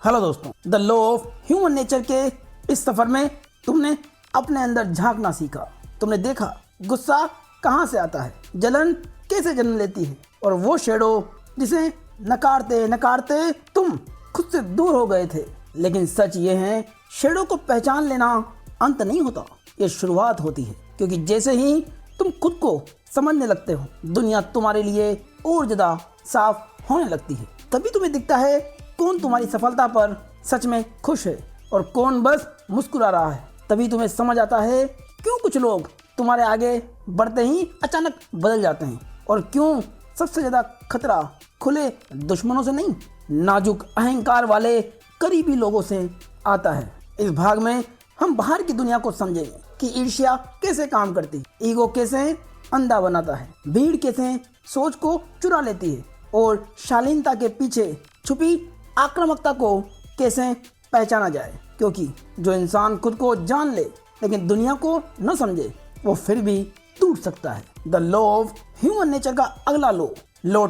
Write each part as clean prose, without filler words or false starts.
Hello दोस्तों, the law of human nature के इस सफर में तुमने अपने अंदर झांकना सीखा। तुमने देखा गुस्सा कहाँ से आता है, जलन कैसे जन्म लेती है, और वो शेडो जिसे नकारते नकारते तुम खुद से दूर हो गए थे। लेकिन सच ये है, शेडो को पहचान लेना अंत नहीं होता, ये शुरुआत होती है। क्योंकि जैसे ही तुम खुद को समझने लगते हो, दुनिया तुम्हारे लिए और ज़्यादा साफ होने लगती है। तभी तुम्हें दिखता है कौन तुम्हारी सफलता पर सच में खुश है और कौन बस मुस्कुरा रहा है। तभी तुम्हें समझ आता है क्यों कुछ लोग तुम्हारे आगे बढ़ते ही अचानक बदल जाते हैं, और क्यों सबसे ज़्यादा खतरा खुले दुश्मनों से नहीं, नाजुक अहंकार वाले करीबी लोगों से आता है। इस भाग में हम बाहर की दुनिया को समझेंगे कि ईर्ष्या कैसे काम करती है, ईगो कैसे अंधा बनाता है, भीड़ कैसे सोच को चुरा लेती है, और शालीनता के पीछे छुपी आक्रामकता को कैसे पहचाना जाए। क्योंकि जो इंसान खुद को जान ले लेकिन दुनिया को न समझे, वो फिर भी टूट सकता है। The law of human nature का अगला law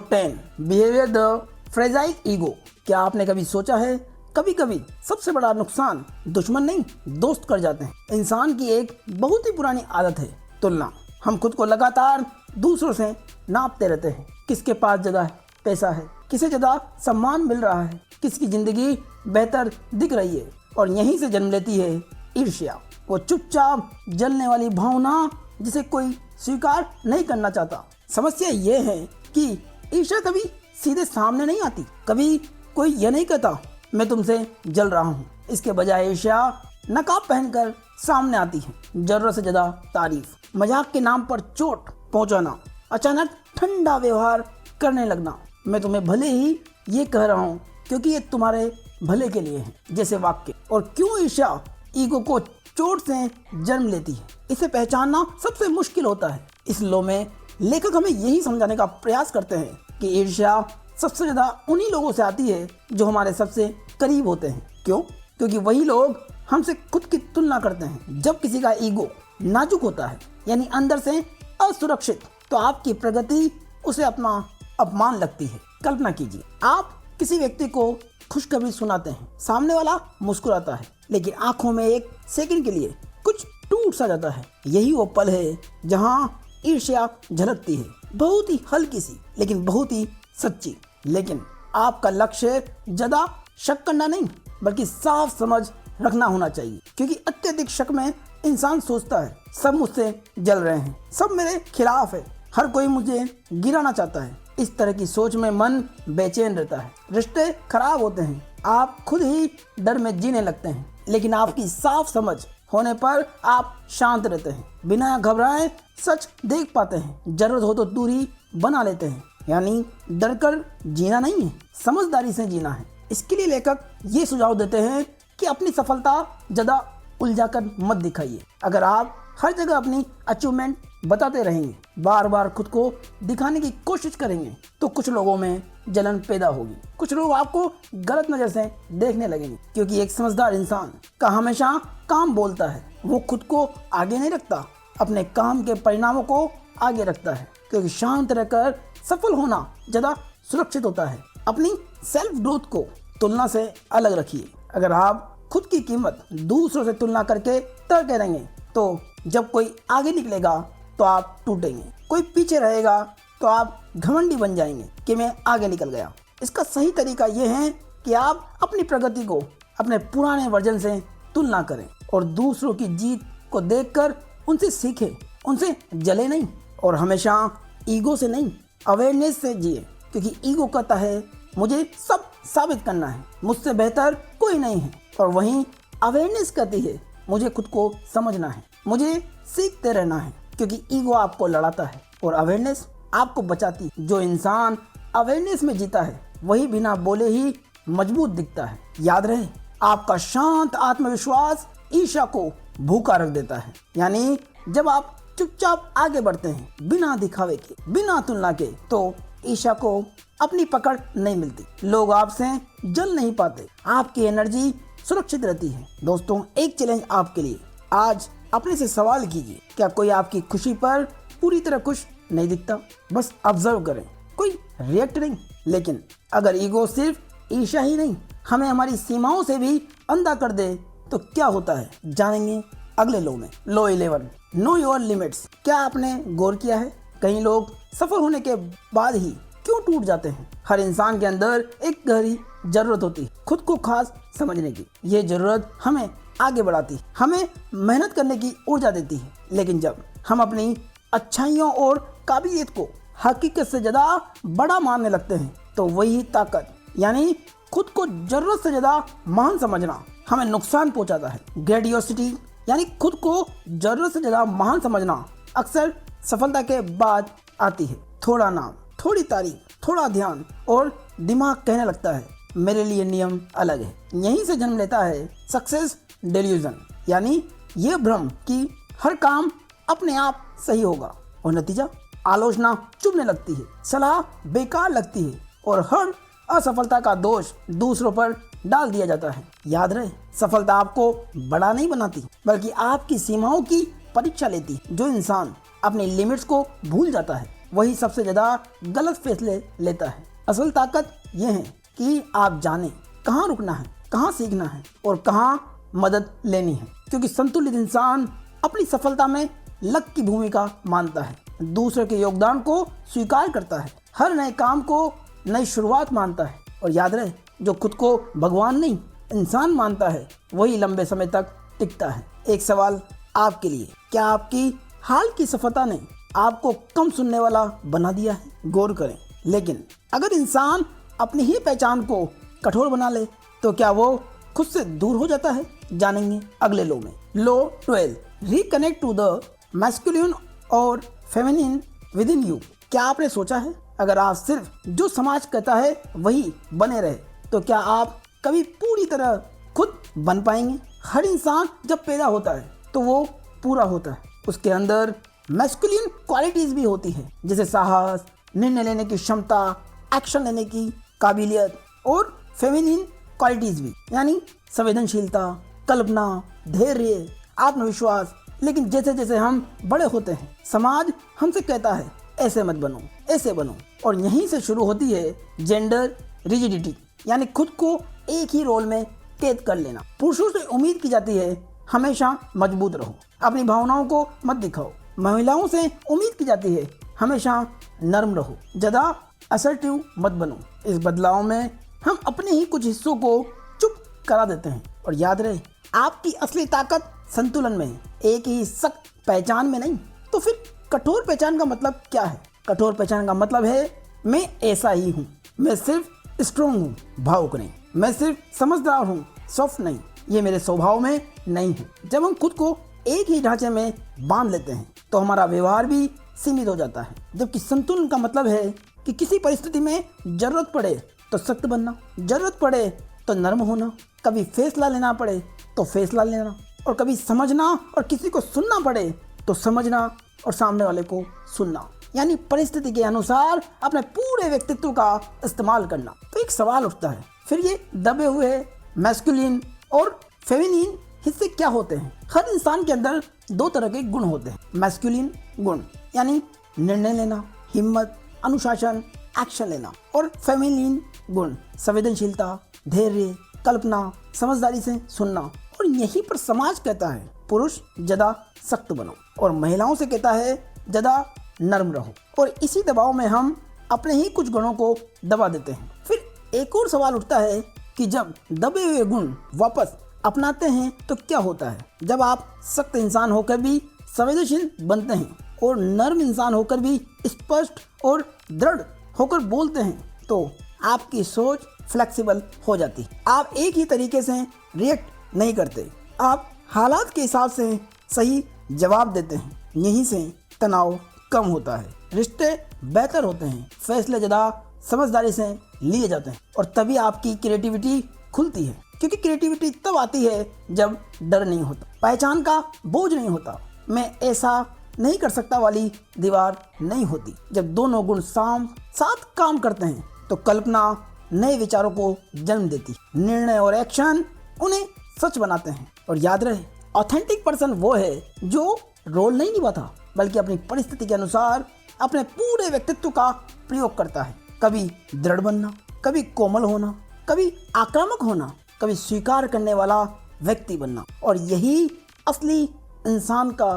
10, behaviour the fragile ego. क्या आपने कभी सोचा है, कभी कभी सबसे बड़ा नुकसान दुश्मन नहीं, दोस्त कर जाते हैं। इंसान की एक बहुत ही पुरानी आदत है तुलना। हम खुद को लगातार दूसरों से नापते रहते हैं, किसके पास ज़्यादा पैसा है, किसे ज़्यादा सम्मान मिल रहा है, किसकी ज़िंदगी बेहतर दिख रही है, और यहीं से जन्म लेती है ईर्ष्या, वो चुपचाप जलने वाली भावना जिसे कोई स्वीकार नहीं करना चाहता। समस्या ये है कि ईर्ष्या कभी सीधे सामने नहीं आती, कभी कोई ये नहीं कहता मैं तुमसे जल रहा हूँ। इसके बजाय ईर्ष्या नकाब पहनकर सामने आती है, जरूरत से ज़्यादा तारीफ, मजाक के नाम पर चोट पहुँचाना, अचानक ठंडा व्यवहार करने लगना, मैं तुम्हें भले ही ये कह रहा हूँ क्योंकि ये तुम्हारे भले के लिए है जैसे वाक्य। और क्यों ईर्ष्या ईगो को चोट से जन्म लेती है, इसे पहचानना सबसे मुश्किल होता है। इस लॉ में लेखक हमें यही समझाने का प्रयास करते हैं कि ईर्ष्या सबसे ज़्यादा उन्हीं लोगों से आती है जो हमारे सबसे करीब होते हैं। क्यों? क्योंकि वही लोग हमसे खुद की तुलना करते हैं। जब किसी का ईगो नाजुक होता है, यानी अंदर से असुरक्षित, तो आपकी प्रगति उसे अपना अपमान लगती है। कल्पना कीजिए, आप किसी व्यक्ति को खुशखबरी सुनाते हैं, सामने वाला मुस्कुराता है, लेकिन आंखों में एक सेकंड के लिए कुछ टूट सा जाता है। यही वो पल है जहां ईर्ष्या झलकती है, बहुत ही हल्की सी लेकिन बहुत ही सच्ची। लेकिन आपका लक्ष्य ज्यादा शक करना नहीं, बल्कि साफ समझ रखना होना चाहिए। क्योंकि अत्यधिक शक में इंसान सोचता है सब मुझसे जल रहे हैं, सब मेरे खिलाफ है, हर कोई मुझे गिराना चाहता है। इस तरह की सोच में मन बेचैन रहता है, रिश्ते खराब होते हैं, आप खुद ही डर में जीने लगते हैं। लेकिन आपकी साफ समझ होने पर आप शांत रहते हैं, बिना घबराए सच देख पाते हैं, जरूरत हो तो दूरी बना लेते हैं। यानी डरकर जीना नहीं है, समझदारी से जीना है। इसके लिए लेखक ये सुझाव देते हैं कि अपनी सफलता ज़्यादा उलझाकर मत दिखाइए। अगर आप हर जगह अपनी अचीवमेंट बताते रहेंगे, बार बार खुद को दिखाने की कोशिश करेंगे, तो कुछ लोगों में जलन पैदा होगी, कुछ लोग आपको गलत नज़र से देखने लगेंगे। क्योंकि एक समझदार इंसान का हमेशा काम बोलता है, वो खुद को आगे नहीं रखता, अपने काम के परिणामों को आगे रखता है। क्योंकि शांत रहकर सफल होना ज़्यादा सुरक्षित होता है। अपनी सेल्फ ग्रोथ को तुलना से अलग रखिए। अगर आप खुद की कीमत दूसरों से तुलना करके तय करेंगे, तो जब कोई आगे निकलेगा तो आप टूटेंगे, कोई पीछे रहेगा तो आप घमंडी बन जाएंगे कि मैं आगे निकल गया। इसका सही तरीका यह है कि आप अपनी प्रगति को अपने पुराने वर्जन से तुलना करें, और दूसरों की जीत को देखकर उनसे सीखें, उनसे जले नहीं, और हमेशा ईगो से नहीं, अवेयरनेस से जिए। क्योंकि ईगो कहता है मुझे सब साबित करना है, मुझसे बेहतर कोई नहीं है, और वहीं अवेयरनेस कहती है मुझे खुद को समझना है, मुझे सीखते रहना है। क्योंकि ईगो आपको लड़ाता है और अवेयरनेस आपको बचाती है। जो इंसान अवेयरनेस में जीता है वही बिना बोले ही मजबूत दिखता है। याद रहे, आपका शांत आत्मविश्वास ईर्ष्या को भूखा रख देता है। यानी जब आप चुपचाप आगे बढ़ते हैं, बिना दिखावे के, बिना तुलना के, तो ईर्ष्या को अपनी पकड़ नहीं मिलती, लोग आपसे जल नहीं पाते, आपकी एनर्जी सुरक्षित रहती है। दोस्तों, एक चैलेंज आपके लिए, आज अपने से सवाल कीजिए, क्या कोई आपकी खुशी पर पूरी तरह खुश नहीं दिखता? बस ऑब्जर्व करें, कोई रिएक्ट नहीं। लेकिन अगर ईगो सिर्फ ईर्ष्या ही नहीं हमें हमारी सीमाओं से भी अंधा कर दे तो क्या होता है, जानेंगे अगले लो में। लो 11, नो योर लिमिट्स। क्या आपने गौर किया है कई लोग सफल होने के बाद ही क्यों टूट जाते हैं? हर इंसान के अंदर एक गहरी जरूरत होती है खुद को खास समझने की। ये जरूरत हमें आगे बढ़ाती है, हमें मेहनत करने की ऊर्जा देती है। लेकिन जब हम अपनी अच्छाइयों और काबिलियत को हकीकत से ज़्यादा बड़ा मानने लगते हैं तो वही ताकत यानी खुद को जरूरत से ज़्यादा महान समझना हमें नुकसान पहुंचाता है। ग्रेडियोसिटी यानी खुद को जरूरत से ज़्यादा महान समझना अक्सर सफलता के बाद आती है। थोड़ा नाम, थोड़ी तारीफ, थोड़ा ध्यान और दिमाग कहने लगता है मेरे लिए नियम अलग है। यहीं से जन्म लेता है सक्सेस डेल्यूजन यानी ये भ्रम कि हर काम अपने आप सही होगा और नतीजा आलोचना चुभने लगती है, सलाह बेकार लगती है और हर असफलता का दोष दूसरों पर डाल दिया जाता है। याद रहे, सफलता आपको बड़ा नहीं बनाती बल्कि आपकी सीमाओं की परीक्षा लेती है। जो इंसान अपनी लिमिट्स को भूल जाता है वही सबसे ज़्यादा गलत फैसले लेता है। असल ताकत यह है कि आप जानें कहाँ रुकना है, कहाँ सीखना है और कहाँ मदद लेनी है। क्योंकि संतुलित इंसान अपनी सफलता में लक की भूमिका मानता है, दूसरे के योगदान को स्वीकार करता है, हर नए काम को नई शुरुआत मानता है। और याद रहे, जो खुद को भगवान नहीं इंसान मानता है वही लंबे समय तक टिकता है। एक सवाल आपके लिए, क्या आपकी हाल की सफलता ने आपको कम सुनने वाला बना दिया है? गौर करें। लेकिन अगर इंसान अपनी ही पहचान को कठोर बना ले तो क्या वो खुद से दूर हो जाता है? जानेंगे अगले लो में। लो 12, रिकनेक्ट टू द मैस्कुलिन और फेमिनिन विद इन यू। क्या आपने सोचा है अगर आप सिर्फ जो समाज कहता है वही बने रहे तो क्या आप कभी पूरी तरह खुद बन पाएंगे? हर इंसान जब पैदा होता है तो वो पूरा होता है, उसके अंदर मैस्कुलिन क्वालिटीज भी होती है जैसे साहस, निर्णय लेने की क्षमता, एक्शन लेने की काबिलियत और फेमिनिन क्वालिटीज भी यानी संवेदनशीलता, कल्पना, धैर्य, आत्मविश्वास। लेकिन जैसे जैसे हम बड़े होते हैं समाज हमसे कहता है ऐसे मत बनो, ऐसे बनो। और यहीं से शुरू होती है जेंडर रिजिडिटी यानी खुद को एक ही रोल में कैद कर लेना। पुरुषों से उम्मीद की जाती है हमेशा मजबूत रहो, अपनी भावनाओं को मत दिखाओ। महिलाओं से उम्मीद की जाती है हमेशा नर्म रहो, ज़्यादा असर्टिव मत बनो। इस बदलाव में हम अपने ही कुछ हिस्सों को चुप करा देते हैं। और याद रहे, आपकी असली ताकत संतुलन में है, एक ही सख्त पहचान में नहीं। तो फिर कठोर पहचान का मतलब क्या है? कठोर पहचान का मतलब है मैं ऐसा ही हूँ, मैं सिर्फ स्ट्रॉन्ग हूँ, भावुक नहीं। मैं सिर्फ समझदार हूँ, सॉफ्ट नहीं। ये मेरे स्वभाव में नहीं है। जब हम खुद को एक ही ढांचे में बांध लेते हैं तो हमारा व्यवहार भी सीमित हो जाता है। जबकि संतुलन का मतलब है कि किसी परिस्थिति में जरूरत पड़े तो सख्त बनना, जरूरत पड़े तो नर्म होना, कभी फैसला लेना पड़े तो फैसला लेना, और कभी समझना और किसी को सुनना पड़े तो समझना और सामने वाले को सुनना। यानी परिस्थिति के अनुसार अपने पूरे व्यक्तित्व का इस्तेमाल करना। तो एक सवाल उठता है, फिर ये दबे हुए मैस्कुलिन और फेमिनिन हिस्से क्या होते हैं? हर इंसान के अंदर दो तरह के गुण होते हैं। मैस्कुलिन गुण यानी निर्णय लेना, हिम्मत, अनुशासन, एक्शन लेना, और फेमिनिन गुण संवेदनशीलता, धैर्य, कल्पना, समझदारी से सुनना। और यहीं पर समाज कहता है पुरुष ज़्यादा सख्त बनो और महिलाओं से कहता है ज़्यादा नर्म रहो। और इसी दबाव में हम अपने ही कुछ गुणों को दबा देते हैं। फिर एक और सवाल उठता है कि जब दबे हुए गुण वापस अपनाते हैं तो क्या होता है? जब आप सख्त इंसान होकर भी संवेदनशील बनते हैं और नर्म इंसान होकर भी स्पष्ट और दृढ़ होकर बोलते हैं तो आपकी सोच फ्लेक्सिबल हो जाती है। आप एक ही तरीके से रिएक्ट नहीं करते, आप हालात के हिसाब से सही जवाब देते हैं। यहीं से तनाव कम होता है, रिश्ते बेहतर होते हैं, फैसले ज़्यादा समझदारी से लिए जाते हैं और तभी आपकी क्रिएटिविटी खुलती है। क्योंकि क्रिएटिविटी तब आती है जब डर नहीं होता, पहचान का बोझ नहीं होता, मैं ऐसा नहीं कर सकता वाली दीवार नहीं होती। जब दोनों गुण साथ काम करते हैं तो कल्पना नए विचारों को जन्म देती है, निर्णय और एक्शन उन्हें सच बनाते हैं। और याद रहे, ऑथेंटिक पर्सन वो है जो रोल नहीं निभाता बल्कि अपनी परिस्थिति के अनुसार अपने पूरे व्यक्तित्व का प्रयोग करता है। कभी दृढ़ बनना, कभी कोमल होना, कभी आक्रामक होना, कभी स्वीकार करने वाला व्यक्ति बनना। और यही असली इंसान का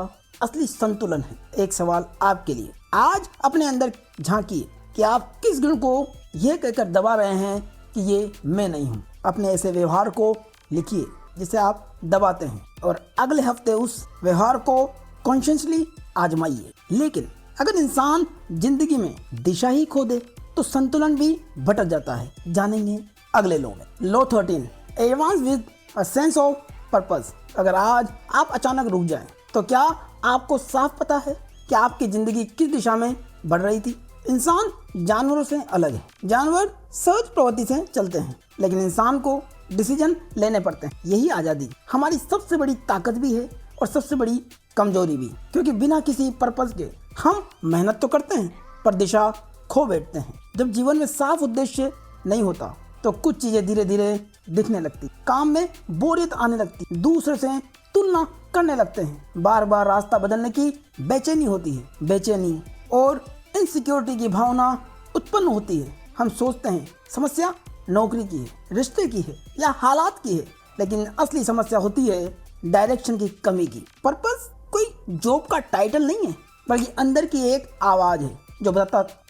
असली संतुलन है। एक सवाल आपके लिए, आज अपने अंदर झांकिए कि आप किस गुण को यह कहकर दबा रहे हैं कि ये मैं नहीं हूँ। अपने ऐसे व्यवहार को लिखिए जिसे आप दबाते हैं और अगले हफ्ते उस व्यवहार को कॉन्शियसली आजमाइए। लेकिन अगर इंसान जिंदगी में दिशा ही खो दे तो संतुलन भी भटक जाता है। जानेंगे अगले लॉ में। Law 13, advance with a sense of purpose. अगर आज आप अचानक रुक जाएं तो क्या आपको साफ पता है कि आपकी जिंदगी किस दिशा में बढ़ रही थी? इंसान जानवरों से अलग है। जानवर सहज प्रवृत्ति से चलते हैं, लेकिन इंसान को डिसीजन लेने पड़ते हैं। यही आज़ादी हमारी सबसे बड़ी ताकत भी है और सबसे बड़ी कमजोरी भी, क्योंकि बिना किसी पर्पस के हम मेहनत तो करते हैं पर दिशा खो बैठते हैं। जब जीवन में साफ उद्देश्य नहीं होता तो कुछ चीजें धीरे धीरे दिखने लगती, काम में बोरियत आने लगती, दूसरे से तुलना करने लगते हैं, बार बार रास्ता बदलने की बेचैनी होती है। बेचैनी और इनसिक्योरिटी की भावना उत्पन्न होती है। हम सोचते हैं समस्या नौकरी की है, रिश्ते की है या हालात की है, लेकिन असली समस्या होती है डायरेक्शन की कमी की। पर्पस कोई जॉब का टाइटल नहीं है, बल्कि अंदर की एक आवाज है जो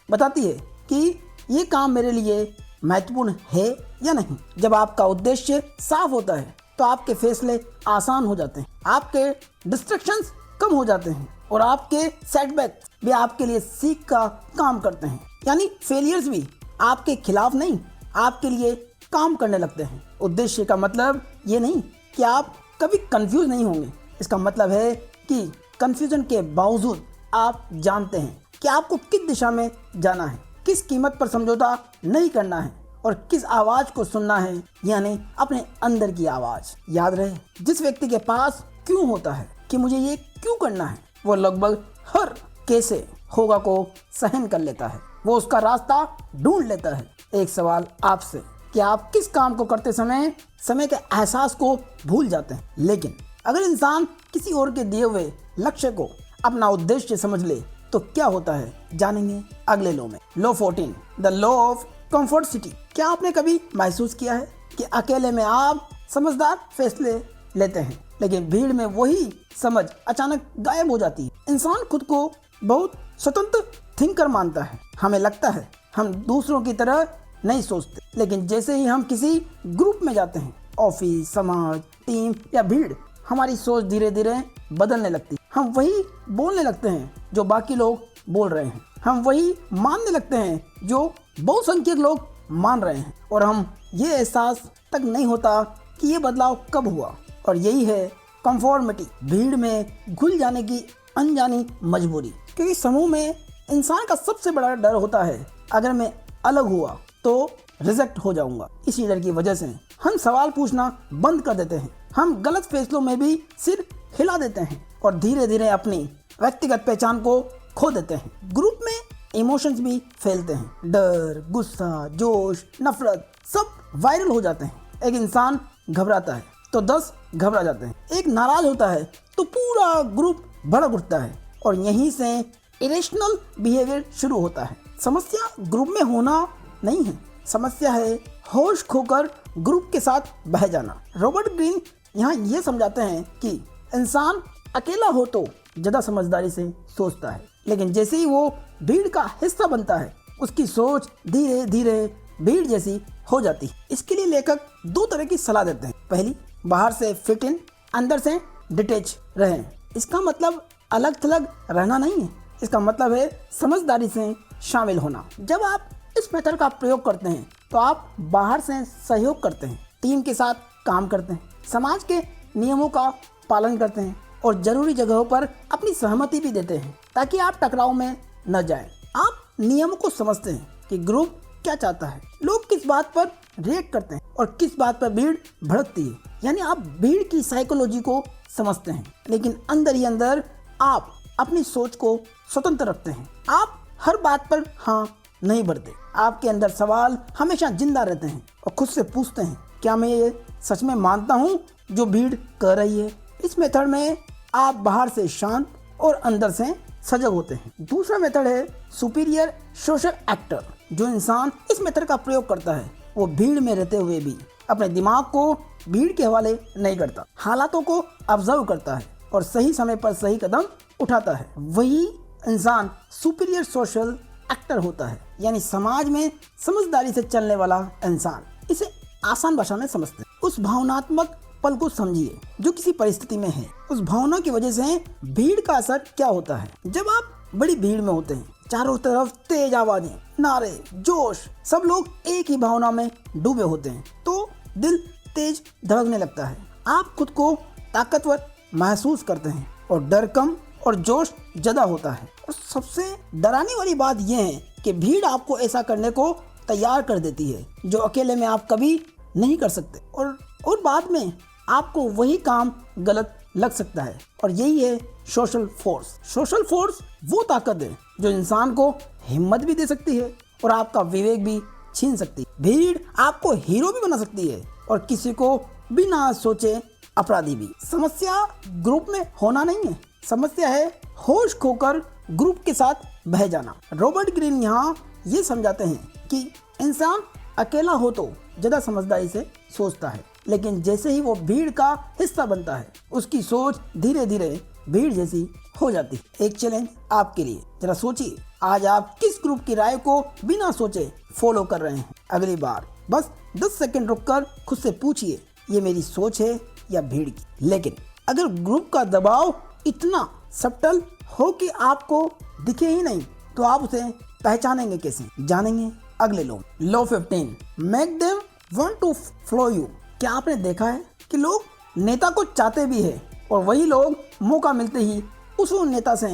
बताती है कि ये काम मेरे लिए महत्वपूर्ण है या नहीं। जब आपका उद्देश्य साफ होता है तो आपके फैसले आसान हो जाते हैं, आपके डिस्ट्रैक्शंस कम हो जाते हैं और आपके सेटबैक भी आपके लिए सीख का काम करते हैं। यानी फेलियर्स भी आपके खिलाफ नहीं, आपके लिए काम करने लगते हैं। उद्देश्य का मतलब ये नहीं कि आप कभी कंफ्यूज नहीं होंगे। इसका मतलब है कि कंफ्यूजन के बावजूद आप जानते हैं कि आपको किस दिशा में जाना है, किस कीमत पर समझौता नहीं करना है और किस आवाज को सुनना है, यानी अपने अंदर की आवाज। याद रहे, जिस व्यक्ति के पास क्यों होता है कि मुझे ये क्यों करना है, वो लगभग हर कैसे होगा को सहन कर लेता है, वो उसका रास्ता ढूंढ लेता है। एक सवाल आपसे कि आप किस काम को करते समय के एहसास को भूल जाते हैं। लेकिन अगर इंसान किसी और के दिए हुए लक्ष्य को अपना उद्देश्य समझ ले तो क्या होता है, जानेंगे अगले लॉ में। Law 14, the law of comfort city. क्या आपने कभी महसूस किया है कि अकेले में आप समझदार फैसले लेते हैं, लेकिन भीड़ में वही समझ अचानक गायब हो जाती है? इंसान खुद को बहुत स्वतंत्र थिंकर मानता है। हमें लगता है हम दूसरों की तरह नहीं सोचते, लेकिन जैसे ही हम किसी ग्रुप में जाते हैं, ऑफिस, समाज, टीम या भीड़, हमारी सोच धीरे धीरे बदलने लगती है। हम वही बोलने लगते हैं जो बाकी लोग बोल रहे हैं, हम वही मानने लगते हैं जो बहुसंख्यक लोग मान रहे हैं, और हम ये एहसास तक नहीं होता कि ये बदलाव कब हुआ। और यही है कंफॉर्मिटी, भीड़ में घुल जाने की अनजानी मजबूरी। क्योंकि समूह में इंसान का सबसे बड़ा डर होता है, अगर मैं अलग हुआ तो रिजेक्ट हो जाऊंगा। इसी डर की वजह से हम सवाल पूछना बंद कर देते हैं, हम गलत फैसलों में भी सिर हिला देते हैं और धीरे धीरे अपनी व्यक्तिगत पहचान को खो देते हैं। ग्रुप में इमोशंस भी फैलते हैं, डर, गुस्सा, जोश, नफरत सब वायरल हो जाते हैं। एक इंसान घबराता है तो 10 घबरा जाते हैं, एक नाराज होता है तो पूरा ग्रुप भड़क उठता है, और यहीं से इरेशनल बिहेवियर शुरू होता है। समस्या ग्रुप में होना नहीं है, समस्या है होश खोकर ग्रुप के साथ बह जाना। रॉबर्ट ग्रीन यहाँ ये समझाते हैं कि इंसान अकेला हो तो ज़्यादा समझदारी से सोचता है, लेकिन जैसे ही वो भीड़ का हिस्सा बनता है उसकी सोच धीरे धीरे भीड़ जैसी हो जाती है। इसके लिए लेखक 2 तरह की सलाह देते हैं। पहली, बाहर से फिट इन, अंदर से डिटेच रहें। इसका मतलब अलग थलग रहना नहीं है, इसका मतलब है समझदारी से शामिल होना। जब आप इस मेथड का प्रयोग करते हैं तो आप बाहर से सहयोग करते हैं, टीम के साथ काम करते हैं, समाज के नियमों का पालन करते हैं और जरूरी जगहों पर अपनी सहमति भी देते हैं ताकि आप टकराव में न जाएं। आप नियमों को समझते हैं कि ग्रुप क्या चाहता है, लोग किस बात पर रिएक्ट करते हैं और किस बात पर भीड़ भड़कती है। यानी आप भीड़ की साइकोलॉजी को समझते हैं, लेकिन अंदर ही अंदर आप अपनी सोच को स्वतंत्र रखते हैं। आप हर बात पर हाँ नहीं भरते, आपके अंदर सवाल हमेशा जिंदा रहते हैं और खुद से पूछते हैं, क्या मैं ये सच में मानता हूँ जो भीड़ कर रही है? इस मेथड में आप बाहर से शांत और अंदर से सजग होते हैं। दूसरा मेथड है सुपीरियर सोशल एक्टर। जो इंसान इस मेथड का प्रयोग करता है वो भीड़ में रहते हुए भी अपने दिमाग को भीड़ के हवाले नहीं करता, हालातों को ऑब्जर्व करता है और सही समय पर सही कदम उठाता है। वही इंसान सुपीरियर सोशल एक्टर होता है, यानी समाज में समझदारी से चलने वाला इंसान। इसे आसान भाषा में समझते हैं। उस भावनात्मक पल को समझिए जो किसी परिस्थिति में है। उस भावना की वजह से भीड़ का असर क्या होता है। जब आप बड़ी भीड़ में होते हैं, चारों तरफ तेज आवाजें, नारे, जोश, सब लोग एक ही भावना में डूबे होते हैं, तो दिल तेज धड़कने लगता है। आप खुद को ताकतवर महसूस करते हैं और डर कम और जोश ज्यादा होता है। और सबसे डराने वाली बात यह है कि भीड़ आपको ऐसा करने को तैयार कर देती है जो अकेले में आप कभी नहीं कर सकते, और बाद में आपको वही काम गलत लग सकता है। और यही है सोशल फोर्स। सोशल फोर्स वो ताकत है जो इंसान को हिम्मत भी दे सकती है और आपका विवेक भी छीन सकती है। भीड़ आपको हीरो भी बना सकती है और किसी को बिना सोचे अपराधी भी। समस्या ग्रुप में होना नहीं है, समस्या है होश खोकर ग्रुप के साथ बह जाना। रॉबर्ट ग्रीन यहाँ ये समझाते हैं कि इंसान अकेला हो तो ज्यादा समझदारी से सोचता है, लेकिन जैसे ही वो भीड़ का हिस्सा बनता है उसकी सोच धीरे धीरे भीड़ जैसी हो जाती है। एक चैलेंज आपके लिए, जरा सोचिए आज आप किस ग्रुप की राय को बिना सोचे फॉलो कर रहे हैं। अगली बार बस 10 सेकंड रुककर खुद से पूछिए, ये मेरी सोच है या भीड़ की। लेकिन अगर ग्रुप का दबाव इतना सब्टल हो कि आपको दिखे ही नहीं, तो आप उसे पहचानेंगे कैसे? जानेंगे अगले लोग। Law 15, make them want to follow you. क्या आपने देखा है कि लोग नेता को चाहते भी है और वही लोग मौका मिलते ही उस नेता से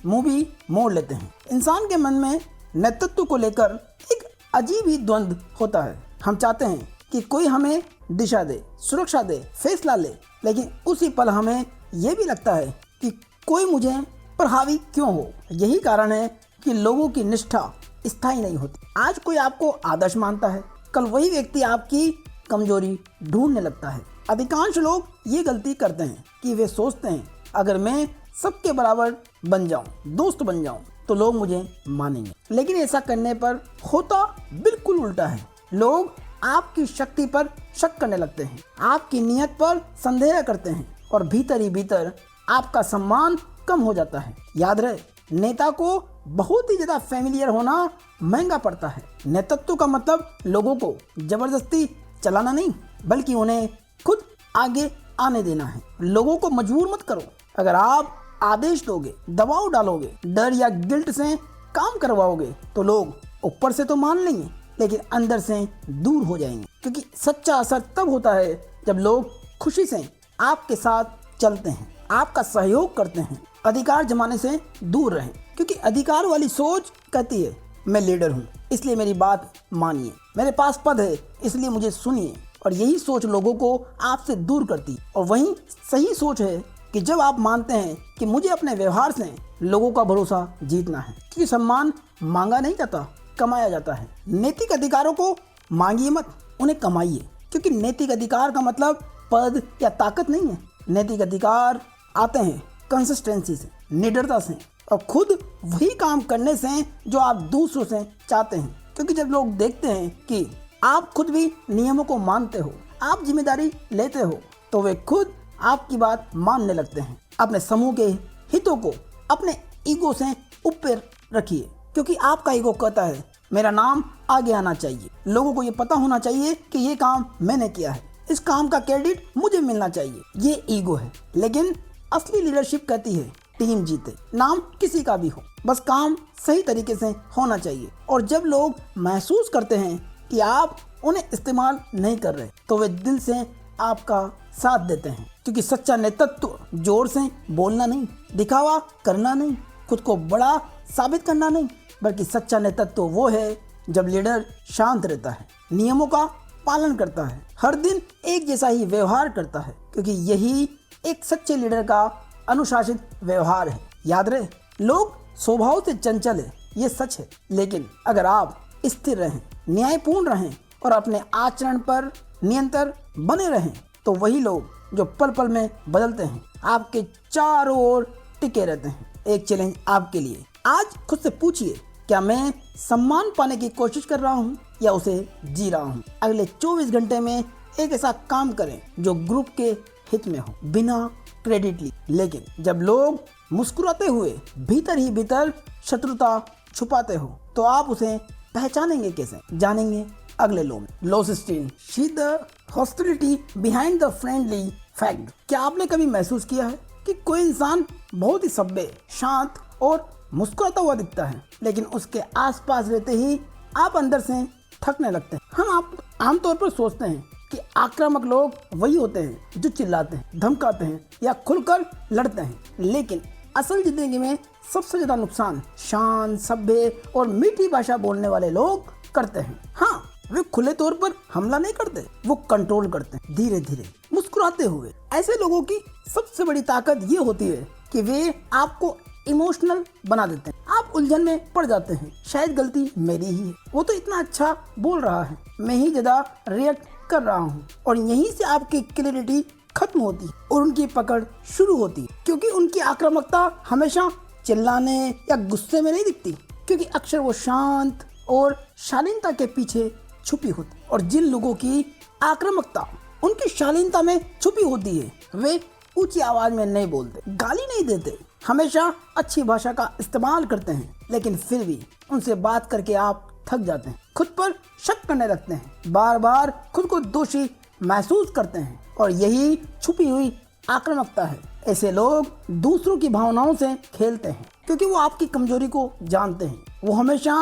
मुंह भी मोड़ लेते हैं। इंसान के मन में नेतृत्व को लेकर एक अजीब ही द्वंद्व होता है। हम चाहते हैं कि कोई हमें दिशा दे, सुरक्षा दे, फैसला ले, लेकिन उसी पल हमें यह भी लगता है कि कोई मुझे पर हावी क्यों हो। यही कारण है कि लोगों की निष्ठा स्थायी नहीं होती। आज कोई आपको आदर्श मानता है, कल वही व्यक्ति आपकी कमजोरी ढूंढने लगता है। अधिकांश लोग ये गलती करते हैं कि वे सोचते हैं अगर मैं सबके बराबर बन जाऊं, दोस्त बन जाऊं, तो लोग मुझे मानेंगे। लेकिन ऐसा करने पर होता बिल्कुल उल्टा है। लोग आपकी शक्ति पर शक करने लगते हैं, आपकी नीयत पर संदेह करते हैं और भीतर ही भीतर आपका सम्मान कम हो जाता है। याद रहे, नेता को बहुत ही ज्यादा फैमिलियर होना महंगा पड़ता है। नेतृत्व का मतलब लोगों को जबरदस्ती चलाना नहीं, बल्कि उन्हें खुद आगे आने देना है। लोगों को मजबूर मत करो। अगर आप आदेश दोगे, दबाव डालोगे, डर या गिल्ट से काम करवाओगे, तो लोग ऊपर से तो मान लेंगे लेकिन अंदर से दूर हो जाएंगे। क्योंकि सच्चा असर तब होता है जब लोग खुशी से आपके साथ चलते हैं, आपका सहयोग करते हैं। अधिकार जमाने से दूर रहें, क्योंकि अधिकार वाली सोच कहती है मैं लीडर हूँ इसलिए मेरी बात मानिए, मेरे पास पद है इसलिए मुझे सुनिए, और यही सोच लोगों को आपसे दूर करती है। और वहीं सही सोच है कि जब आप मानते हैं कि मुझे अपने व्यवहार से लोगों का भरोसा जीतना है, क्योंकि सम्मान मांगा नहीं जाता, कमाया जाता है। नैतिक अधिकारों को मांगिए मत, उन्हें कमाइए। क्योंकि नैतिक अधिकार का मतलब पद या ताकत नहीं है। नैतिक अधिकार आते हैं कंसिस्टेंसी से, निडरता से, और खुद वही काम करने से जो आप दूसरों से चाहते हैं। क्योंकि जब लोग देखते हैं कि आप खुद भी नियमों को मानते हो, आप जिम्मेदारी लेते हो, तो वे खुद आपकी बात मानने लगते हैं। अपने समूह के हितों को अपने ईगो से ऊपर रखिए, क्योंकि आपका ईगो कहता है मेरा नाम आगे आना चाहिए, लोगों को ये पता होना चाहिए कि ये काम मैंने किया है, इस काम का क्रेडिट मुझे मिलना चाहिए। ये ईगो है। लेकिन असली लीडरशिप कहती है टीम जीते, नाम किसी का भी हो, बस काम सही तरीके से होना चाहिए। और जब लोग महसूस करते हैं कि आप उन्हें इस्तेमाल नहीं कर रहे, तो वे दिल से आपका साथ देते हैं। क्योंकि सच्चा नेतृत्व जोर से बोलना नहीं, दिखावा करना नहीं, खुद को बड़ा साबित करना नहीं, बल्कि सच्चा नेतृत्व वो है जब लीडर शांत रहता है, नियमों का पालन करता है, हर दिन एक जैसा ही व्यवहार करता है। क्योंकि यही एक सच्चे लीडर का अनुशासित व्यवहार है। याद रहे, लोग स्वभाव से चंचल है, ये सच है। लेकिन अगर आप स्थिर रहें, न्यायपूर्ण रहें और अपने आचरण पर नियंत्रण बने रहें, तो वही लोग जो पल पल में बदलते हैं आपके चारों ओर टिके रहते हैं। एक चैलेंज आपके लिए, आज खुद से पूछिए क्या मैं सम्मान पाने की कोशिश कर रहा हूँ या उसे जी रहा हूँ। अगले 24 घंटे में एक ऐसा काम करें जो ग्रुप के हित में हो, बिना क्रेडिट ली। लेकिन जब लोग मुस्कुराते हुए भीतर ही भीतर शत्रुता छुपाते हो तो आप उसे पहचानेंगे कैसे? जानेंगे अगले लो में। लो 16, she the hostility behind the friendly fact. क्या आपने कभी महसूस किया है कि कोई इंसान बहुत ही सभ्य, शांत और मुस्कुराता हुआ दिखता है, लेकिन उसके आसपास रहते ही आप अंदर से थकने लगते हैं। हम आप आमतौर पर सोचते हैं कि आक्रामक लोग वही होते हैं जो चिल्लाते हैं, धमकाते हैं या खुलकर लड़ते हैं, लेकिन असल जिंदगी में सबसे ज्यादा नुकसान शांत, सभ्य और मीठी भाषा बोलने वाले लोग करते हैं। हाँ, वे खुले तौर पर हमला नहीं करते, वो कंट्रोल करते हैं, धीरे धीरे मुस्कुराते हुए। ऐसे लोगों की सबसे बड़ी ताकत ये होती है कि वे आपको इमोशनल बना देते हैं। आप उलझन में पड़ जाते हैं, शायद गलती मेरी ही है, वो तो इतना अच्छा बोल रहा है, मैं ही ज्यादा रिएक्ट कर रहा हूँ। और यहीं से आपकी क्लैरिटी खत्म होती है और उनकी पकड़ शुरू होती है, क्योंकि उनकी आक्रामकता हमेशा चिल्लाने या गुस्से में नहीं दिखती, क्योंकि अक्सर वो शांत और शालीनता के पीछे छुपी होती। और जिन लोगों की आक्रामकता उनकी शालीनता में छुपी होती है, वे ऊंची आवाज में नहीं बोलते, गाली नहीं देते, हमेशा अच्छी भाषा का इस्तेमाल करते हैं, लेकिन फिर भी उनसे बात करके आप थक जाते हैं, खुद पर शक करने लगते हैं, बार बार खुद को दोषी महसूस करते हैं। और यही छुपी हुई आक्रामकता है। ऐसे लोग दूसरों की भावनाओं से खेलते हैं, क्योंकि वो आपकी कमजोरी को जानते हैं। वो हमेशा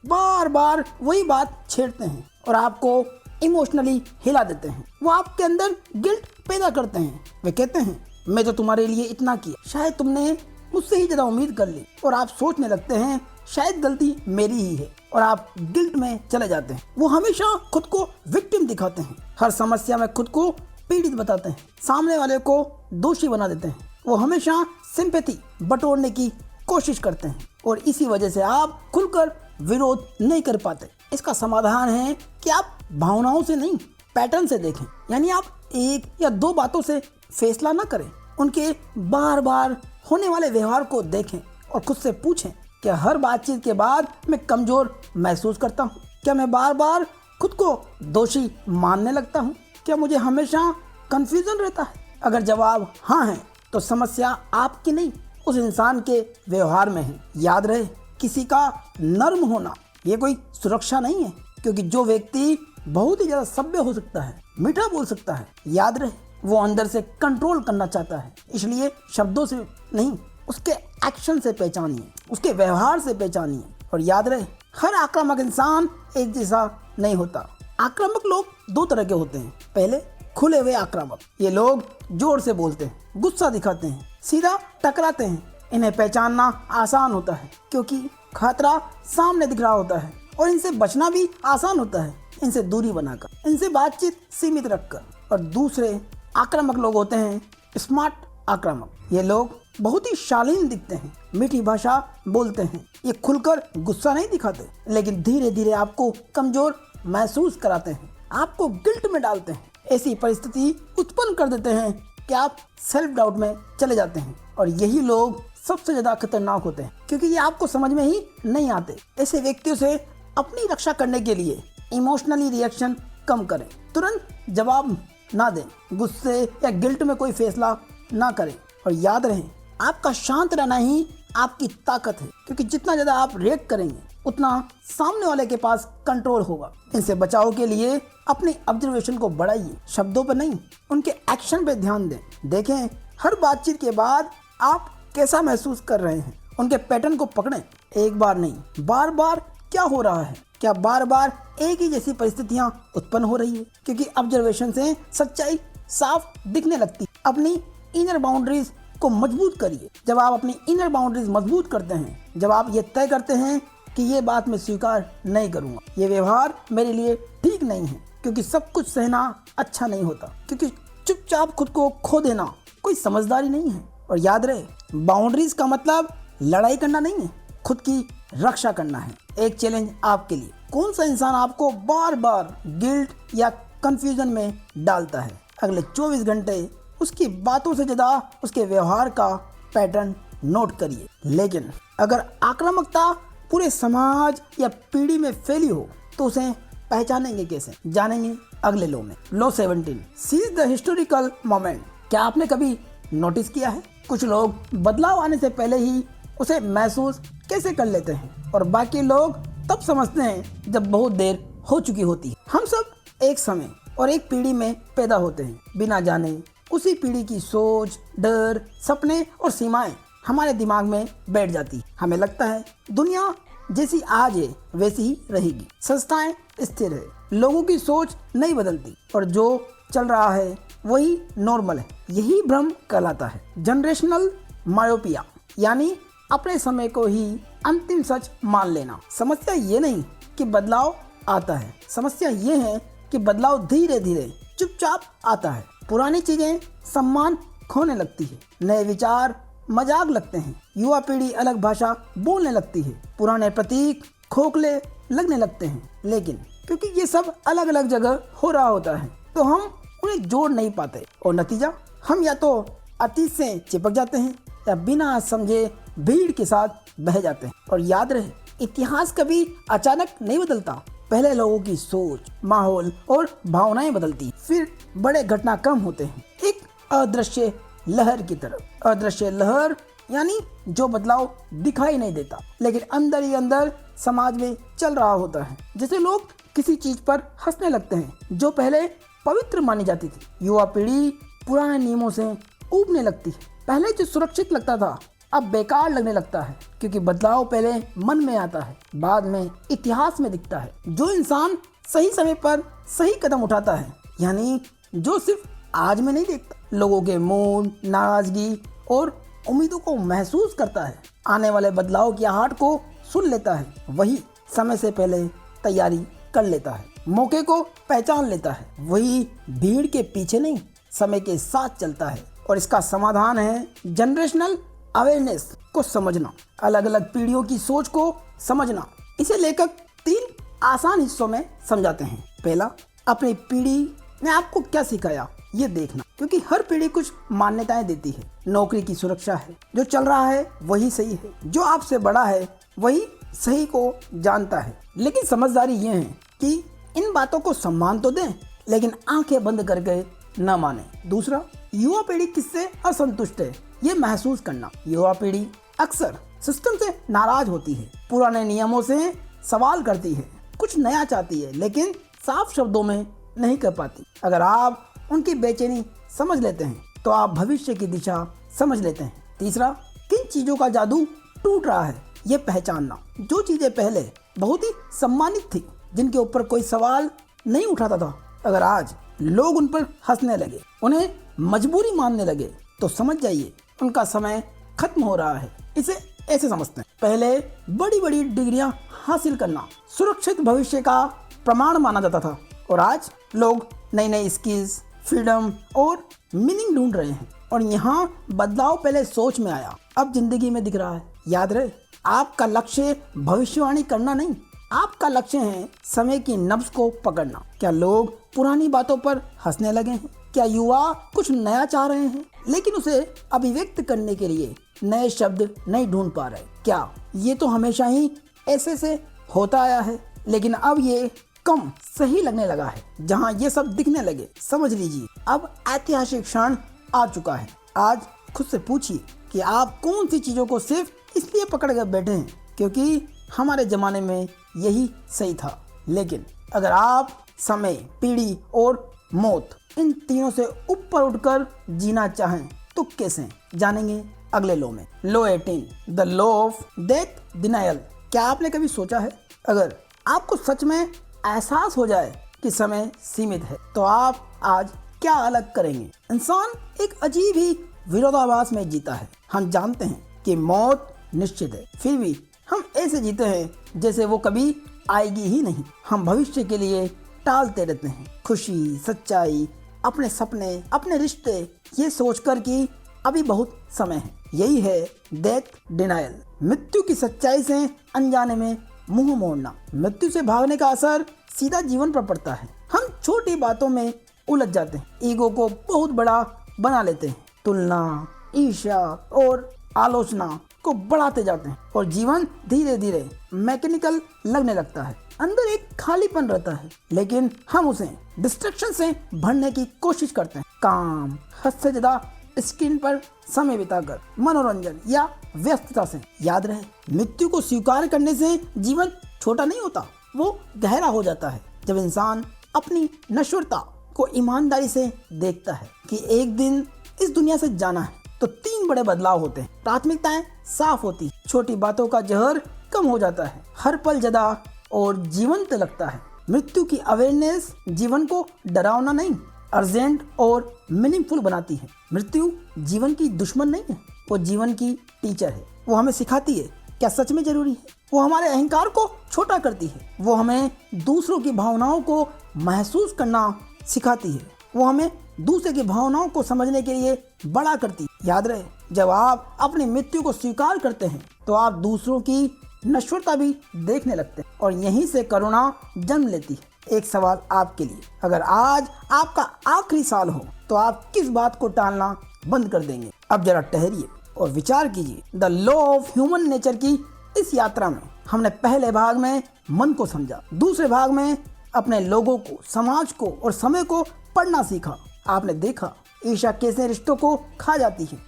बार बार वही बात छेड़ते हैं और आपको इमोशनली हिला देते हैं। वो आपके अंदर गिल्ट पैदा करते हैं। वे कहते हैं, मैं तो तुम्हारे लिए इतना किया, शायद तुमने मुझसे ही ज्यादा उम्मीद कर ली। और आप सोचने लगते हैं शायद गलती मेरी ही है, और आप गिल्ट में चले जाते हैं। वो हमेशा खुद को विक्टिम दिखाते हैं, हर समस्या में खुद को पीड़ित बताते हैं, सामने वाले को दोषी बना देते हैं। वो हमेशा सिंपैथी बटोरने की कोशिश करते हैं, और इसी वजह से आप खुलकर विरोध नहीं कर पाते। इसका समाधान है कि आप भावनाओं से नहीं, पैटर्न से देखें। यानी आप एक या दो बातों से फैसला ना करें, उनके बार बार होने वाले व्यवहार को देखें और खुद से पूछें, क्या हर बातचीत के बाद मैं कमजोर महसूस करता हूँ? क्या मैं बार बार खुद को दोषी मानने लगता हूँ? क्या मुझे हमेशा कंफ्यूजन रहता है? अगर जवाब हाँ है तो समस्या आपकी नहीं, उस इंसान के व्यवहार में है। याद रहे, किसी का नर्म होना ये कोई सुरक्षा नहीं है, क्योंकि जो व्यक्ति बहुत ही ज्यादा सभ्य हो सकता है, मीठा बोल सकता है, याद रहे वो अंदर से कंट्रोल करना चाहता है। इसलिए शब्दों से नहीं, उसके एक्शन से पहचानिए, उसके व्यवहार से पहचानिए। और याद रहे, हर आक्रामक इंसान एक जैसा नहीं होता। आक्रामक लोग दो तरह के होते हैं। पहले, खुले हुए आक्रामक। ये लोग जोर से बोलते हैं, गुस्सा दिखाते हैं, सीधा टकराते हैं। इन्हें पहचानना आसान होता है, क्योंकि खतरा सामने दिख रहा होता है और इनसे बचना भी आसान होता है, इनसे दूरी बनाकर, इनसे बातचीत सीमित रखकर। और दूसरे आक्रामक लोग होते हैं स्मार्ट आक्रामक। ये लोग बहुत ही शालीन दिखते हैं, मीठी भाषा बोलते हैं, ये खुलकर गुस्सा नहीं दिखाते, लेकिन धीरे धीरे आपको कमजोर महसूस कराते हैं, आपको गिल्ट में डालते हैं, ऐसी परिस्थिति उत्पन्न कर देते हैं कि आप सेल्फ डाउट में चले जाते हैं। और यही लोग सबसे ज्यादा खतरनाक होते हैं, क्योंकि ये आपको समझ में ही नहीं आते। ऐसे व्यक्तियों से अपनी रक्षा करने के लिए इमोशनली रिएक्शन कम करें, तुरंत जवाब ना दें, गुस्से या गिल्ट में कोई फैसला ना करें। और याद रहे, आपका शांत रहना ही आपकी ताकत है, क्योंकि जितना ज्यादा आप रिएक्ट करेंगे उतना सामने वाले के पास कंट्रोल होगा। इनसे बचाव के लिए अपनी ऑब्जर्वेशन को बढ़ाइए, शब्दों पर नहीं, उनके एक्शन पे ध्यान दें। देखें हर बातचीत के बाद आप कैसा महसूस कर रहे हैं, उनके पैटर्न को पकड़ें। एक बार नहीं, बार बार क्या हो रहा है, क्या बार बार एक ही जैसी परिस्थितियां उत्पन्न हो रही है? क्योंकि ऑब्जर्वेशन से सच्चाई साफ दिखने लगती है। अपनी इनर बाउंड्रीज को मजबूत करिए। जब आप अपनी इनर बाउंड्रीज मजबूत करते हैं, जब आप ये तय करते हैं कि ये बात मैं स्वीकार नहीं करूंगा, ये व्यवहार मेरे लिए ठीक नहीं है, क्योंकि सब कुछ सहना अच्छा नहीं होता, क्योंकि चुपचाप खुद को खो देना कोई समझदारी नहीं है। और याद रहे, बाउंड्रीज का मतलब लड़ाई करना नहीं है, खुद की रक्षा करना है। एक चैलेंज आपके लिए, कौन सा इंसान आपको बार बार गिल्ट या कंफ्यूजन में डालता है? अगले 24 घंटे उसकी बातों से ज्यादा उसके व्यवहार का पैटर्न नोट करिए। लेकिन अगर आक्रामकता पूरे समाज या पीढ़ी में फैली हो तो उसे पहचानेंगे कैसे? जानेंगे अगले लो में। लो 17, सीज द हिस्टोरिकल मोमेंट। क्या आपने कभी नोटिस किया है कुछ लोग बदलाव आने से पहले ही उसे महसूस कैसे कर लेते हैं और बाकी लोग तब समझते हैं जब बहुत देर हो चुकी होती है। हम सब एक समय और एक पीढ़ी में पैदा होते हैं, बिना जाने उसी पीढ़ी की सोच, डर, सपने और सीमाएं हमारे दिमाग में बैठ जाती। हमें लगता है दुनिया जैसी आज है वैसी ही रहेगी, संस्थाएं स्थिर है, लोगों की सोच नहीं बदलती और जो चल रहा है वही नॉर्मल है। यही भ्रम कहलाता है जनरेशनल मायोपिया, यानी अपने समय को ही अंतिम सच मान लेना। समस्या ये नहीं कि बदलाव आता है, समस्या ये है कि बदलाव धीरे धीरे चुपचाप आता है। पुरानी चीजें सम्मान खोने लगती है, नए विचार मजाक लगते हैं, युवा पीढ़ी अलग भाषा बोलने लगती है, पुराने प्रतीक खोखले लगने लगते हैं। लेकिन क्योंकि ये सब अलग अलग जगह हो रहा होता है तो हम उन्हें जोड़ नहीं पाते और नतीजा हम या तो अतीत से चिपक जाते हैं या बिना समझे भीड़ के साथ बह जाते हैं। और याद रहे, इतिहास कभी अचानक नहीं बदलता, पहले लोगों की सोच, माहौल और भावनाएं बदलती, फिर बड़े घटनाक्रम होते हैं एक अदृश्य लहर की तरफ। अदृश्य लहर यानी जो बदलाव दिखाई नहीं देता लेकिन अंदर ही अंदर समाज में चल रहा होता है। जैसे लोग किसी चीज पर हंसने लगते हैं जो पहले पवित्र मानी जाती थी, युवा पीढ़ी पुराने नियमों से ऊबने लगती है, पहले जो सुरक्षित लगता था अब बेकार लगने लगता है, क्योंकि बदलाव पहले मन में आता है, बाद में इतिहास में दिखता है। जो इंसान सही समय पर सही कदम उठाता है, यानी जो सिर्फ आज में नहीं देखता, लोगों के मूड, नाराजगी और उम्मीदों को महसूस करता है, आने वाले बदलाव की आहट को सुन लेता है, वही समय से पहले तैयारी कर लेता है, मौके को पहचान लेता है, वही भीड़ के पीछे नहीं समय के साथ चलता है। और इसका समाधान है जनरेशनल अवेयरनेस को समझना, अलग अलग पीढ़ियों की सोच को समझना। इसे लेखक 3 आसान हिस्सों में समझाते हैं। पहला, अपनी पीढ़ी ने आपको क्या सिखाया ये देखना, क्योंकि हर पीढ़ी कुछ मान्यताएं देती है। नौकरी की सुरक्षा है, जो चल रहा है वही सही है, जो आपसे बड़ा है वही सही को जानता है। लेकिन समझदारी ये है कि इन बातों को सम्मान तो दें लेकिन आंखें बंद करके न माने। दूसरा, युवा पीढ़ी किससे असंतुष्ट है ये महसूस करना। युवा पीढ़ी अक्सर सिस्टम से नाराज होती है, पुराने नियमों से सवाल करती है, कुछ नया चाहती है लेकिन साफ शब्दों में नहीं कर पाती। अगर आप उनकी बेचैनी समझ लेते हैं तो आप भविष्य की दिशा समझ लेते हैं। तीसरा, किन चीजों का जादू टूट रहा है ये पहचानना। जो चीजें पहले बहुत ही सम्मानित थी, जिनके ऊपर कोई सवाल नहीं उठाता था, अगर आज लोग उन पर हंसने लगे, उन्हें मजबूरी मानने लगे, तो समझ जाइए उनका समय खत्म हो रहा है। इसे ऐसे समझते हैं, पहले बड़ी बड़ी डिग्रियां हासिल करना सुरक्षित भविष्य का प्रमाण माना जाता था और आज लोग नई नई स्किल्स, फ्रीडम और मीनिंग ढूंढ रहे हैं। और यहाँ बदलाव पहले सोच में आया, अब जिंदगी में दिख रहा है। याद रहे, आपका लक्ष्य भविष्यवाणी करना नहीं, आपका लक्ष्य है समय की नब्ज को पकड़ना। क्या लोग पुरानी बातों पर हंसने लगे हैं? क्या युवा कुछ नया चाह रहे हैं लेकिन उसे अभिव्यक्त करने के लिए नए शब्द नहीं ढूंढ पा रहे? क्या ये तो हमेशा ही ऐसे से होता आया है लेकिन अब ये कम सही लगने लगा है? जहाँ ये सब दिखने लगे, समझ लीजिए अब ऐतिहासिक क्षण आ चुका है। आज खुद से पूछिए कि आप कौन सी चीजों को सिर्फ इसलिए पकड़ कर बैठे हैं क्योंकि हमारे जमाने में यही सही था। लेकिन अगर आप समय, पीढ़ी और मौत, इन तीनों से ऊपर उठकर जीना चाहें तो कैसे, जानेंगे अगले लो में। लो 18, the law of death denial. क्या आपने कभी सोचा है, अगर आपको सच में एहसास हो जाए कि समय सीमित है तो आप आज क्या अलग करेंगे? इंसान एक अजीब ही विरोधाभास में जीता है। हम जानते हैं कि मौत निश्चित है, फिर भी हम ऐसे जीते हैं जैसे वो कभी आएगी ही नहीं। हम भविष्य के लिए टालते रहते हैं, खुशी, सच्चाई, अपने सपने, अपने रिश्ते, ये सोचकर कि अभी बहुत समय है। यही है डेथ डिनायल, मृत्यु की सच्चाई से अनजाने में मुंह मोड़ना। मृत्यु से भागने का असर सीधा जीवन पर पड़ता है। हम छोटी बातों में उलझ जाते हैं, ईगो को बहुत बड़ा बना लेते हैं, तुलना, ईर्ष्या और आलोचना को बढ़ाते जाते हैं और जीवन धीरे धीरे मैकेनिकल लगने लगता है। अंदर एक खालीपन रहता है, लेकिन हम उसे डिस्ट्रैक्शन से भरने की कोशिश करते हैं। काम, हद से ज्यादा स्क्रीन पर समय बिताकर, मनोरंजन या व्यस्तता से। याद रहे, मृत्यु को स्वीकार करने से जीवन छोटा नहीं होता, वो गहरा हो जाता है। जब इंसान अपनी नश्वरता को ईमानदारी से देखता है कि एक दिन इस दुनिया से जाना है, तो 3 बड़े बदलाव होते हैं। प्राथमिकताएं साफ होती, छोटी बातों का जहर कम हो जाता है, हर पल ज्यादा और जीवंत लगता है। मृत्यु की अवेयरनेस जीवन को डरावना नहीं, अर्जेंट और मीनिंगफुल बनाती है। मृत्यु जीवन की दुश्मन नहीं है, वो जीवन की टीचर है। वो हमें सिखाती है क्या सच में जरूरी है, वो हमारे अहंकार को छोटा करती है, वो हमें दूसरों की भावनाओं को महसूस करना सिखाती है, वो हमें दूसरे की भावनाओं को समझने के लिए बड़ा करती है। याद रहे, जब आप अपनी मृत्यु को स्वीकार करते हैं तो आप दूसरों की नश्वरता भी देखने लगते हैं और यहीं से करुणा जन्म लेती है। एक सवाल आपके लिए, अगर आज आपका आखिरी साल हो तो आप किस बात को टालना बंद कर देंगे? अब जरा ठहरिए और विचार कीजिए। The law of human nature की इस यात्रा में हमने पहले भाग में मन को समझा, दूसरे भाग में अपने लोगों को, समाज को और समय को पढ़ना सीखा। आपने देखा ईर्ष्या कैसे रिश्तों को खा जाती है,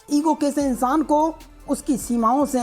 ईगो कैसे इंसान को उसकी सीमाओं से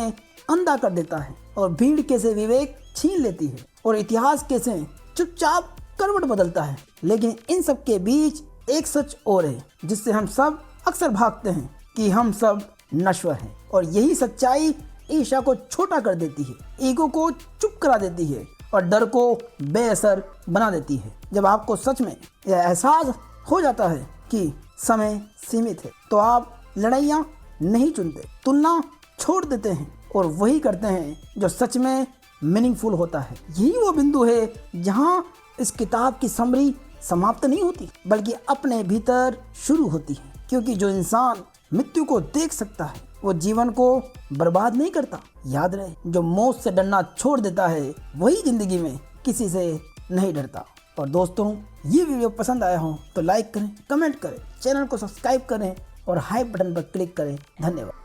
अंधा कर देता है और भीड़ कैसे विवेक छीन लेती है और इतिहास कैसे चुपचाप करवट बदलता है। लेकिन इन सब के बीच एक सच और है जिससे हम सब अक्सर भागते हैं, कि हम सब नश्वर हैं। और यही सच्चाई ईर्ष्या को छोटा कर देती है, ईगो को चुप करा देती है और डर को बेअसर बना देती है। जब आपको सच में यह एहसास हो जाता है कि समय सीमित है, तो आप लड़ाइयाँ नहीं चुनते, तुलना छोड़ देते हैं और वही करते हैं जो सच में मीनिंगफुल होता है। यही वो बिंदु है जहाँ इस किताब की समरी समाप्त नहीं होती, बल्कि अपने भीतर शुरू होती है। क्योंकि जो इंसान मृत्यु को देख सकता है, वो जीवन को बर्बाद नहीं करता। याद रहे, जो मौत से डरना छोड़ देता है, वही जिंदगी में किसी से नहीं डरता। और दोस्तों, ये वीडियो पसंद आया हो तो लाइक करें, कमेंट करें, चैनल को सब्सक्राइब करें और हाई बटन पर क्लिक करें। धन्यवाद।